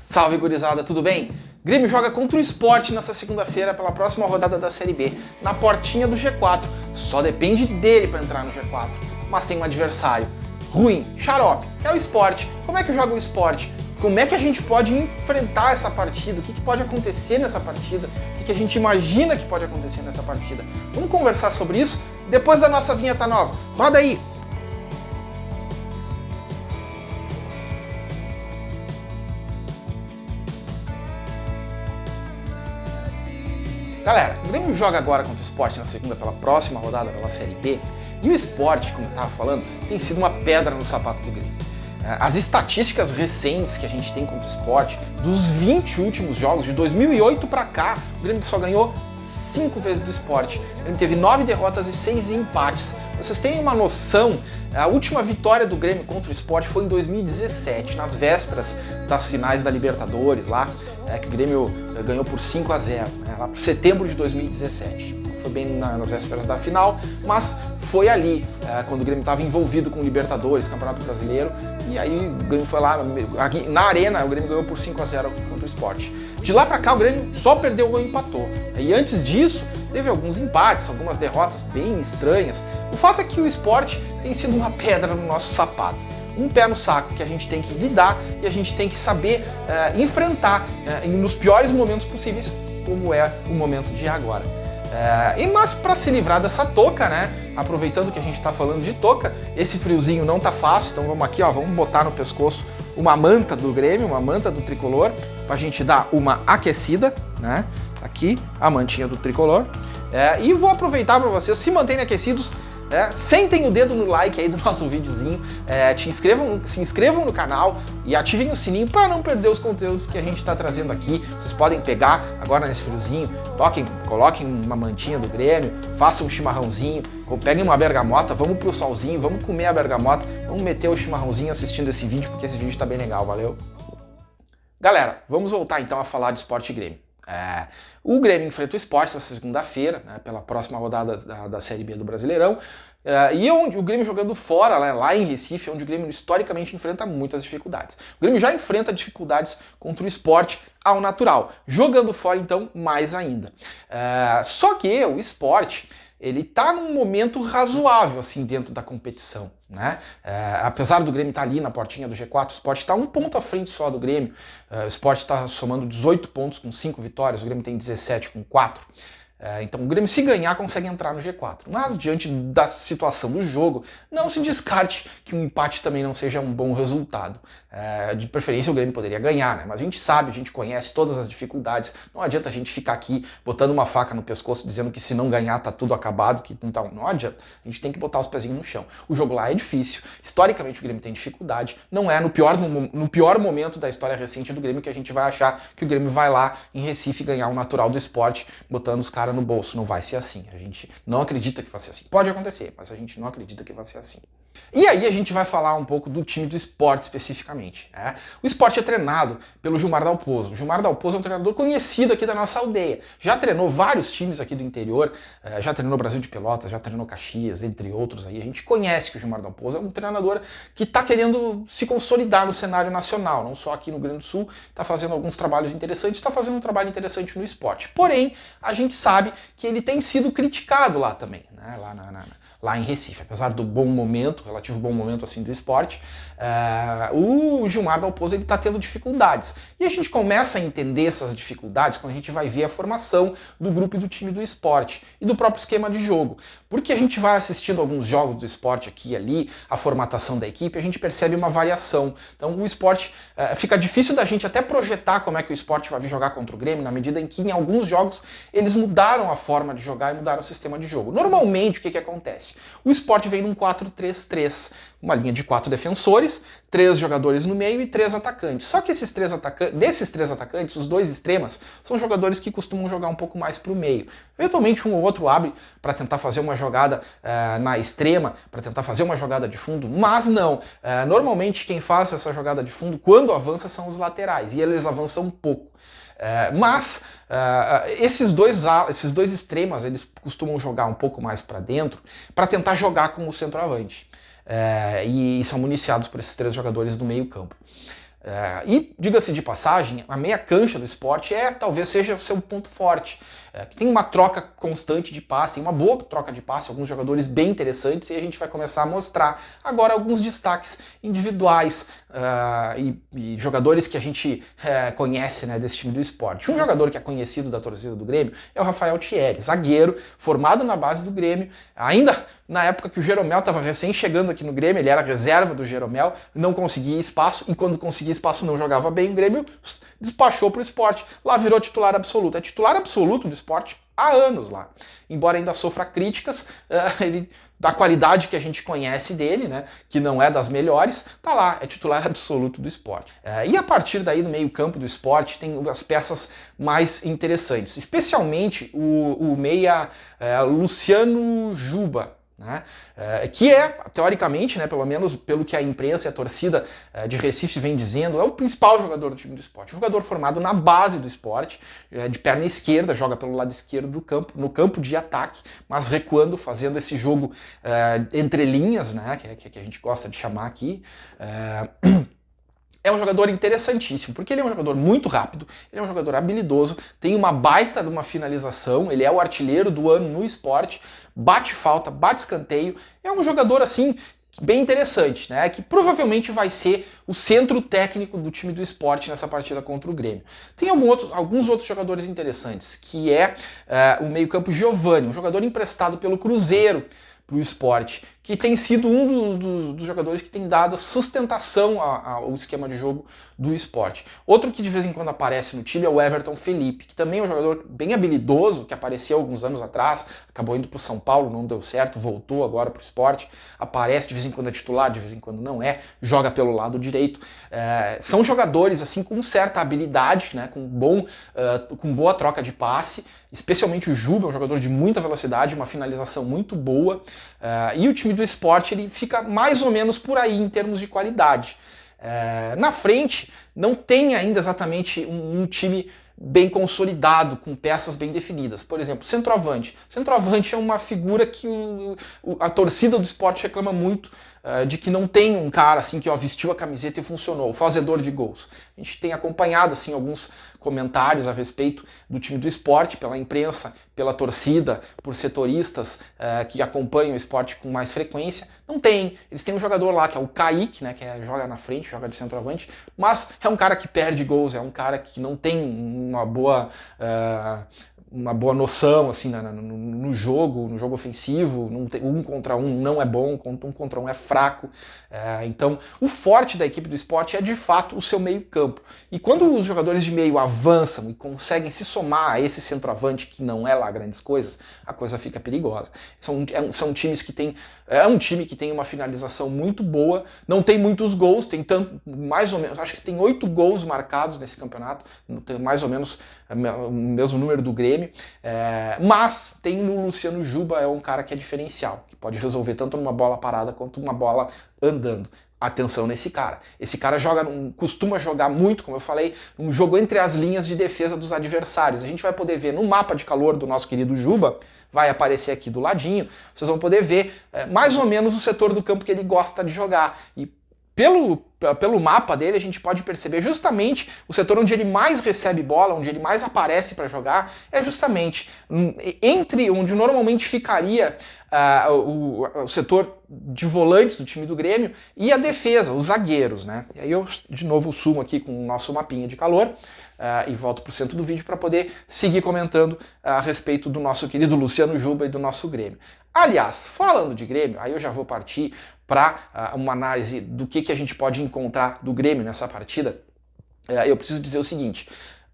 Salve, gurizada, tudo bem? Grêmio joga contra o Sport nessa segunda-feira pela próxima rodada da Série B, na portinha do G4. Só depende dele para entrar no G4, mas tem um adversário ruim, xarope, que é o Sport. Como é que joga o Sport? Como é que a gente pode enfrentar essa partida? O que pode acontecer nessa partida? O que a gente imagina que pode acontecer nessa partida? Vamos conversar sobre isso depois da nossa vinheta nova. Roda aí! Galera, o Grêmio joga agora contra o Sport na segunda pela próxima rodada pela Série B, e o Sport, como eu estava falando, tem sido uma pedra no sapato do Grêmio. As estatísticas recentes que a gente tem contra o Sport, dos 20 últimos jogos, de 2008 para cá, o Grêmio só ganhou 5 vezes do Sport. O Grêmio teve 9 derrotas e 6 empates. Vocês têm uma noção, a última vitória do Grêmio contra o Sport foi em 2017, nas vésperas das finais da Libertadores, lá, que o Grêmio ganhou por 5-0, lá por setembro de 2017. Foi bem nas vésperas da final, mas foi ali, quando o Grêmio estava envolvido com o Libertadores, Campeonato Brasileiro, e aí o Grêmio foi lá, aqui, na Arena, o Grêmio ganhou por 5-0 contra o Sport. De lá pra cá, o Grêmio só perdeu ou empatou. E antes disso, teve alguns empates, algumas derrotas bem estranhas. O fato é que o Sport tem sido uma pedra no nosso sapato. Um pé no saco que a gente tem que lidar e a gente tem que saber enfrentar nos piores momentos possíveis, como é o momento de agora. Mas para se livrar dessa touca, né? Aproveitando que a gente está falando de touca, esse friozinho não tá fácil, então vamos aqui, ó, vamos botar no pescoço uma manta do Grêmio, uma manta do Tricolor, para a gente dar uma aquecida, né? Aqui, a mantinha do Tricolor. E vou aproveitar para vocês se manterem aquecidos. Sentem o dedo no like aí do nosso videozinho, se inscrevam no canal e ativem o sininho para não perder os conteúdos que a gente está trazendo aqui. Vocês podem pegar agora nesse friozinho, coloquem uma mantinha do Grêmio, façam um chimarrãozinho, peguem uma bergamota, vamos pro solzinho, vamos comer a bergamota, vamos meter o chimarrãozinho assistindo esse vídeo, porque esse vídeo está bem legal, valeu? Galera, vamos voltar então a falar de Sport e Grêmio. O Grêmio enfrenta o Sport essa segunda-feira, né, pela próxima rodada da Série B do Brasileirão, e onde o Grêmio jogando fora, lá em Recife, onde o Grêmio historicamente enfrenta muitas dificuldades. O Grêmio já enfrenta dificuldades contra o Sport ao natural, jogando fora então mais ainda. Só que o Sport, ele tá num momento razoável assim dentro da competição, né? Apesar do Grêmio estar ali na portinha do G4, o Sport está um ponto à frente só do Grêmio. O Sport está somando 18 pontos com 5 vitórias, o Grêmio tem 17 com 4. Então o Grêmio, se ganhar, consegue entrar no G4. Mas diante da situação do jogo, não se descarte que um empate também não seja um bom resultado. De preferência o Grêmio poderia ganhar, né? Mas a gente sabe, a gente conhece todas as dificuldades. Não adianta a gente ficar aqui botando uma faca no pescoço dizendo que se não ganhar tá tudo acabado, que não adianta. A gente tem que botar os pezinhos no chão. O jogo lá é difícil. Historicamente o Grêmio tem dificuldade. Não é no pior momento da história recente do Grêmio que a gente vai achar que o Grêmio vai lá em Recife ganhar o natural do Sport, botando os caras no bolso. Não vai ser assim. A gente não acredita que vai ser assim. Pode acontecer, mas a gente não acredita que vai ser assim. E aí a gente vai falar um pouco do time do Sport especificamente. O Sport é treinado pelo Gilmar Dalpozo. O Gilmar Dalpozo é um treinador conhecido aqui da nossa aldeia. Já treinou vários times aqui do interior, já treinou Brasil de Pelotas, já treinou Caxias, entre outros aí. A gente conhece que o Gilmar Dalpozo é um treinador que está querendo se consolidar no cenário nacional, não só aqui no Rio Grande do Sul, está fazendo alguns trabalhos interessantes, está fazendo um trabalho interessante no Sport. Porém, a gente sabe que ele tem sido criticado lá também, né? Lá em Recife, apesar do bom momento, relativo bom momento assim do Sport, o Gilmar Dalpozo ele está tendo dificuldades. E a gente começa a entender essas dificuldades quando a gente vai ver a formação do grupo e do time do Sport e do próprio esquema de jogo. Porque a gente vai assistindo alguns jogos do Sport aqui e ali, a formatação da equipe, a gente percebe uma variação. Então o Sport, fica difícil da gente até projetar como é que o Sport vai vir jogar contra o Grêmio, na medida em que em alguns jogos eles mudaram a forma de jogar e mudaram o sistema de jogo. Normalmente o que acontece? O Sport vem num 4-3-3, uma linha de 4 defensores, 3 jogadores no meio e 3 atacantes. Só que desses três atacantes, os 2 extremas, são jogadores que costumam jogar um pouco mais para o meio. Eventualmente um ou outro abre para tentar fazer uma jogada na extrema, para tentar fazer uma jogada de fundo, mas não. Normalmente quem faz essa jogada de fundo, quando avança, são os laterais, e eles avançam um pouco. Esses dois extremas, eles costumam jogar um pouco mais para dentro para tentar jogar com o centroavante. E são municiados por esses 3 jogadores do meio campo. E, diga-se de passagem, a meia cancha do Sport talvez seja o seu ponto forte. Tem uma troca constante de passe, tem uma boa troca de passe, alguns jogadores bem interessantes, e a gente vai começar a mostrar agora alguns destaques individuais e jogadores que a gente conhece, né, desse time do Sport. Um jogador que é conhecido da torcida do Grêmio é o Rafael Thierry, zagueiro, formado na base do Grêmio, ainda na época que o Jeromel estava recém chegando aqui no Grêmio, ele era reserva do Jeromel, não conseguia espaço, e quando conseguia espaço não jogava bem, o Grêmio despachou para o Sport, lá virou titular absoluto. É titular absoluto do Sport há anos lá. Embora ainda sofra críticas, ele, da qualidade que a gente conhece dele, né, que não é das melhores, tá lá, é titular absoluto do Sport. E a partir daí, no meio campo do Sport, tem as peças mais interessantes, especialmente o meia Luciano Juba, né? Que teoricamente, né, pelo menos pelo que a imprensa e a torcida de Recife vem dizendo, é o principal jogador do time do Sport. Um jogador formado na base do Sport, de perna esquerda, joga pelo lado esquerdo do campo, no campo de ataque, mas recuando, fazendo esse jogo entre linhas, né, que a gente gosta de chamar aqui. É um jogador interessantíssimo, porque ele é um jogador muito rápido, ele é um jogador habilidoso, tem uma baita de uma finalização, ele é o artilheiro do ano no Sport, bate falta, bate escanteio, é um jogador assim bem interessante, né? Que provavelmente vai ser o centro técnico do time do Sport nessa partida contra o Grêmio. Tem alguns outros jogadores interessantes, que o meio-campo Giovani, um jogador emprestado pelo Cruzeiro para o Sport, que tem sido um dos jogadores que tem dado sustentação ao esquema de jogo do Sport. Outro que de vez em quando aparece no time é o Everton Felipe, que também é um jogador bem habilidoso, que apareceu alguns anos atrás, acabou indo para o São Paulo, não deu certo, voltou agora para o Sport, aparece de vez em quando é titular, de vez em quando não é, joga pelo lado direito. São jogadores assim com certa habilidade, né, com boa troca de passe, especialmente o Juba, é um jogador de muita velocidade, uma finalização muito boa, e o time do Sport ele fica mais ou menos por aí em termos de qualidade. Na frente, não tem ainda exatamente um time bem consolidado, com peças bem definidas. Por exemplo, centroavante. Centroavante é uma figura que a torcida do Sport reclama muito, de que não tem um cara assim que vestiu a camiseta e funcionou, o fazedor de gols. A gente tem acompanhado assim alguns comentários a respeito do time do Sport pela imprensa, pela torcida, por setoristas que acompanham o Sport com mais frequência. Não tem. Eles têm um jogador lá que é o Kaique, né, que joga na frente, joga de centroavante, mas é um cara que perde gols, é um cara que não tem uma boa noção assim no jogo ofensivo. Não tem, 1 contra 1 não é bom, 1 contra 1 é fraco. Então, o forte da equipe do Sport é de fato o seu meio campo. E quando os jogadores de meio avançam e conseguem se somar a esse centroavante que não é lá grandes coisas, a coisa fica perigosa. São times que têm um time que tem uma finalização muito boa, não tem muitos gols, tem mais ou menos, acho que tem 8 gols marcados nesse campeonato, mais ou menos o mesmo número do Grêmio, mas tem no Luciano Juba, é um cara que é diferencial, que pode resolver tanto numa bola parada quanto uma bola andando. Atenção nesse cara. Esse cara costuma jogar muito, como eu falei, um jogo entre as linhas de defesa dos adversários. A gente vai poder ver no mapa de calor do nosso querido Juba, vai aparecer aqui do ladinho, vocês vão poder ver mais ou menos o setor do campo que ele gosta de jogar. E pelo mapa dele, a gente pode perceber justamente o setor onde ele mais recebe bola, onde ele mais aparece para jogar, é justamente entre onde normalmente ficaria o setor de volantes do time do Grêmio e a defesa, os zagueiros, né? E aí eu, de novo, sumo aqui com o nosso mapinha de calor e volto para o centro do vídeo para poder seguir comentando a respeito do nosso querido Luciano Juba e do nosso Grêmio. Aliás, falando de Grêmio, aí eu já vou partir para uma análise do que a gente pode encontrar do Grêmio nessa partida. Eu preciso dizer o seguinte: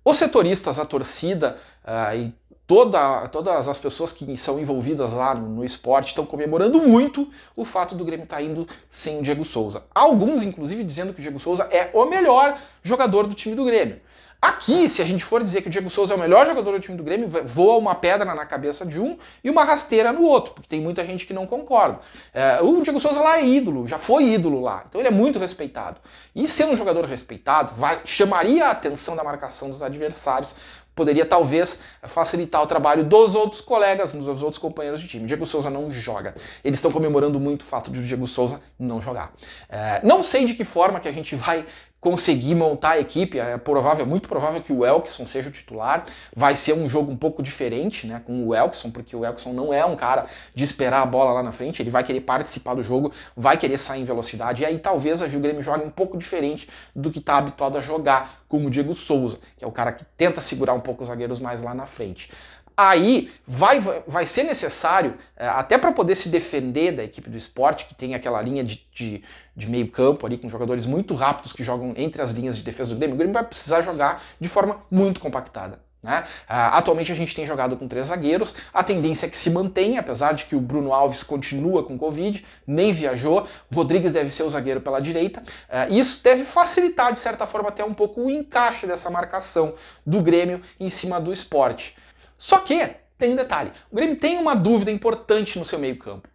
os setoristas, a torcida e todas as pessoas que são envolvidas lá no Sport estão comemorando muito o fato do Grêmio estar indo sem o Diego Souza. Alguns, inclusive, dizendo que o Diego Souza é o melhor jogador do time do Grêmio. Aqui, se a gente for dizer que o Diego Souza é o melhor jogador do time do Grêmio, voa uma pedra na cabeça de um e uma rasteira no outro, porque tem muita gente que não concorda. O Diego Souza lá é ídolo, já foi ídolo lá, então ele é muito respeitado. E sendo um jogador respeitado, chamaria a atenção da marcação dos adversários, poderia talvez facilitar o trabalho dos outros colegas, dos outros companheiros de time. O Diego Souza não joga. Eles estão comemorando muito o fato de o Diego Souza não jogar. Não sei de que forma que a gente vai conseguir montar a equipe. É provável, muito provável que o Elkeson seja o titular. Vai ser um jogo um pouco diferente, né, com o Elkeson, porque o Elkeson não é um cara de esperar a bola lá na frente, ele vai querer participar do jogo, vai querer sair em velocidade, e aí talvez o Grêmio jogue um pouco diferente do que está habituado a jogar com o Diego Souza, que é o cara que tenta segurar um pouco os zagueiros mais lá na frente. Aí vai ser necessário, até para poder se defender da equipe do Sport, que tem aquela linha de meio campo ali, com jogadores muito rápidos que jogam entre as linhas de defesa do Grêmio, o Grêmio vai precisar jogar de forma muito compactada. Né? Atualmente a gente tem jogado com 3 zagueiros, a tendência é que se mantenha, apesar de que o Bruno Alves continua com Covid, nem viajou, o Rodrigues deve ser o zagueiro pela direita, isso deve facilitar de certa forma até um pouco o encaixe dessa marcação do Grêmio em cima do Sport. Só que tem um detalhe, o Grêmio tem uma dúvida importante no seu meio campo.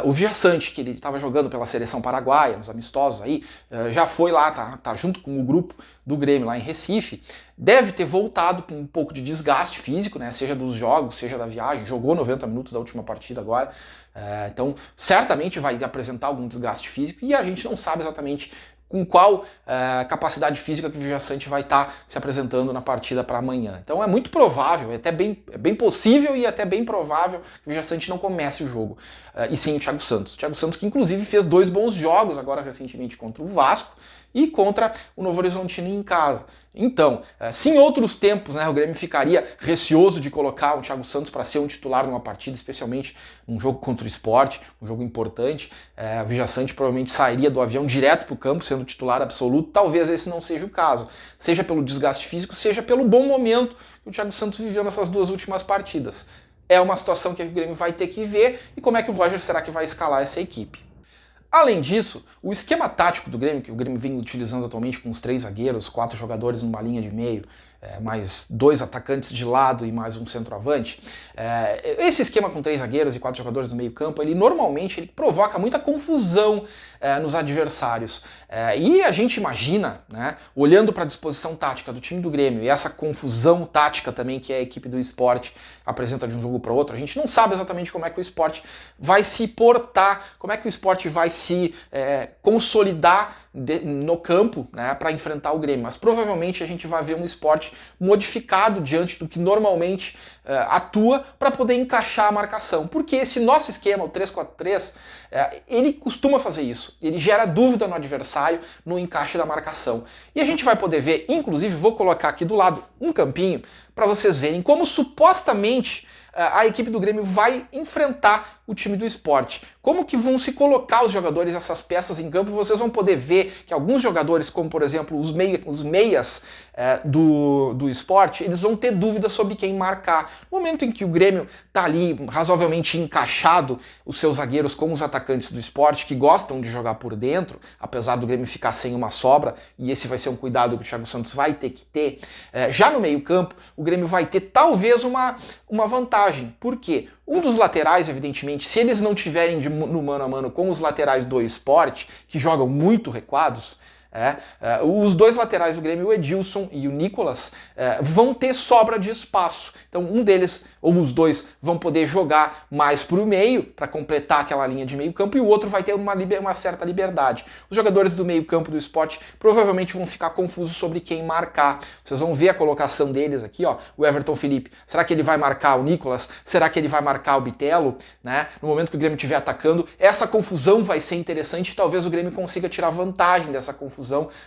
O Villasanti, que ele estava jogando pela seleção paraguaia, nos amistosos aí, já foi lá, tá junto com o grupo do Grêmio lá em Recife, deve ter voltado com um pouco de desgaste físico, né, seja dos jogos, seja da viagem, jogou 90 minutos da última partida agora, então certamente vai apresentar algum desgaste físico e a gente não sabe exatamente com qual capacidade física que o Villasanti vai estar se apresentando na partida para amanhã. Então é muito provável, é bem possível e até bem provável que o Villasanti não comece o jogo. E sim o Thiago Santos. O Thiago Santos que inclusive fez 2 bons jogos agora recentemente contra o Vasco e contra o Novo Horizontino em casa. Então, se em outros tempos, né, o Grêmio ficaria receoso de colocar o Thiago Santos para ser um titular numa partida, especialmente num jogo contra o Sport, um jogo importante, o Villasanti provavelmente sairia do avião direto para o campo, sendo titular absoluto. Talvez esse não seja o caso, seja pelo desgaste físico, seja pelo bom momento que o Thiago Santos viveu nessas 2 últimas partidas. É uma situação que o Grêmio vai ter que ver e como é que o Roger será que vai escalar essa equipe. Além disso, o esquema tático do Grêmio, que o Grêmio vem utilizando atualmente com os 3 zagueiros, 4 jogadores numa linha de meio, mais 2 atacantes de lado e mais um centroavante, esse esquema com 3 zagueiros e 4 jogadores no meio campo, ele normalmente provoca muita confusão nos adversários. E a gente imagina, né, olhando para a disposição tática do time do Grêmio e essa confusão tática também que a equipe do Sport apresenta de um jogo para outro, a gente não sabe exatamente como é que o Sport vai se portar, como é que o Sport vai se consolidar no campo, né, para enfrentar o Grêmio, mas provavelmente a gente vai ver um Sport modificado diante do que normalmente atua para poder encaixar a marcação, porque esse nosso esquema, o 3-4-3, ele costuma fazer isso, ele gera dúvida no adversário no encaixe da marcação, e a gente vai poder ver, inclusive vou colocar aqui do lado um campinho para vocês verem como supostamente a equipe do Grêmio vai enfrentar o time do Sport. Como que vão se colocar os jogadores, essas peças em campo, vocês vão poder ver que alguns jogadores, como por exemplo os meias do Sport, eles vão ter dúvidas sobre quem marcar. No momento em que o Grêmio está ali razoavelmente encaixado, os seus zagueiros como os atacantes do Sport, que gostam de jogar por dentro, apesar do Grêmio ficar sem uma sobra, e esse vai ser um cuidado que o Thiago Santos vai ter que ter, já no meio campo, o Grêmio vai ter talvez uma vantagem. Por quê? Um dos laterais, evidentemente, se eles não tiverem no mano a mano com os laterais do Sport, que jogam muito recuados, os 2 laterais do Grêmio, o Edilson e o Nicolas, vão ter sobra de espaço. Então um deles, ou os 2, vão poder jogar mais para o meio, para completar aquela linha de meio campo, e o outro vai ter uma certa liberdade. Os jogadores do meio campo do Sport provavelmente vão ficar confusos sobre quem marcar. Vocês vão ver a colocação deles aqui, ó, o Everton Felipe. Será que ele vai marcar o Nicolas? Será que ele vai marcar o Bitelo? Né? No momento que o Grêmio estiver atacando, essa confusão vai ser interessante e talvez o Grêmio consiga tirar vantagem dessa confusão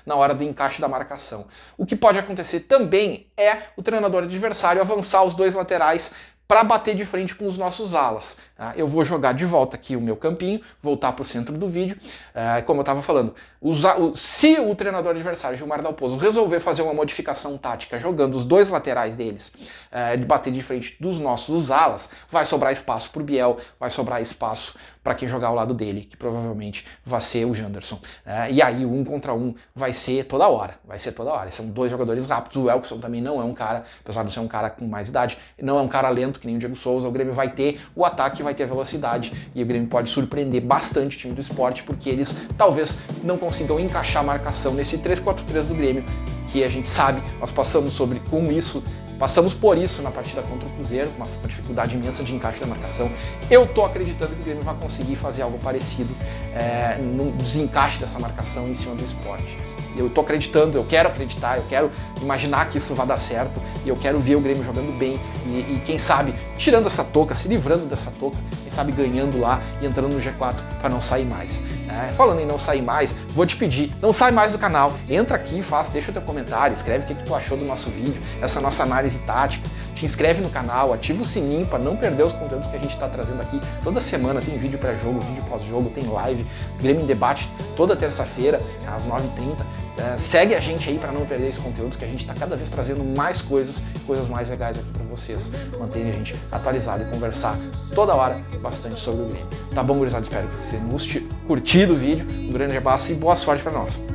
na hora do encaixe da marcação. O que pode acontecer também é o treinador adversário avançar os 2 laterais para bater de frente com os nossos alas. Eu vou jogar de volta aqui o meu campinho, voltar para o centro do vídeo. Como eu estava falando, se o treinador adversário, Gilmar Dalpozo, resolver fazer uma modificação tática jogando os 2 laterais deles, de bater de frente dos nossos alas, vai sobrar espaço para o Biel, vai sobrar espaço para quem jogar ao lado dele, que provavelmente vai ser o Janderson. E aí o 1 contra 1 vai ser toda hora, São 2 jogadores rápidos. O Elkeson também não é um cara, apesar de ser um cara com mais idade, não é um cara lento que nem o Diego Souza. O Grêmio vai ter o ataque, vai ter a velocidade, e o Grêmio pode surpreender bastante o time do Sport, porque eles talvez não consigam encaixar a marcação nesse 3-4-3 do Grêmio, que a gente sabe, nós passamos por isso na partida contra o Cruzeiro, uma dificuldade imensa de encaixe da marcação. Eu tô acreditando que o Grêmio vai conseguir fazer algo parecido no desencaixe dessa marcação em cima do Sport. Eu tô acreditando, eu quero acreditar, eu quero imaginar que isso vai dar certo, e eu quero ver o Grêmio jogando bem, e quem sabe, tirando essa touca, se livrando dessa touca, quem sabe ganhando lá e entrando no G4 para não sair mais. Falando em não sair mais, vou te pedir, não sai mais do canal, entra aqui, deixa o teu comentário, escreve o que tu achou do nosso vídeo, essa nossa análise tática, te inscreve no canal, ativa o sininho para não perder os conteúdos que a gente está trazendo aqui. Toda semana tem vídeo pré-jogo, vídeo pós-jogo, tem live, Grêmio em Debate toda terça-feira, às 9h30. Segue a gente aí para não perder esses conteúdos, que a gente está cada vez trazendo mais coisas mais legais aqui para vocês. Mantenha a gente atualizado e conversar toda hora bastante sobre o Grêmio. Tá bom, gurizada? Espero que você tenha curtido o vídeo. Um grande abraço e boa sorte para nós.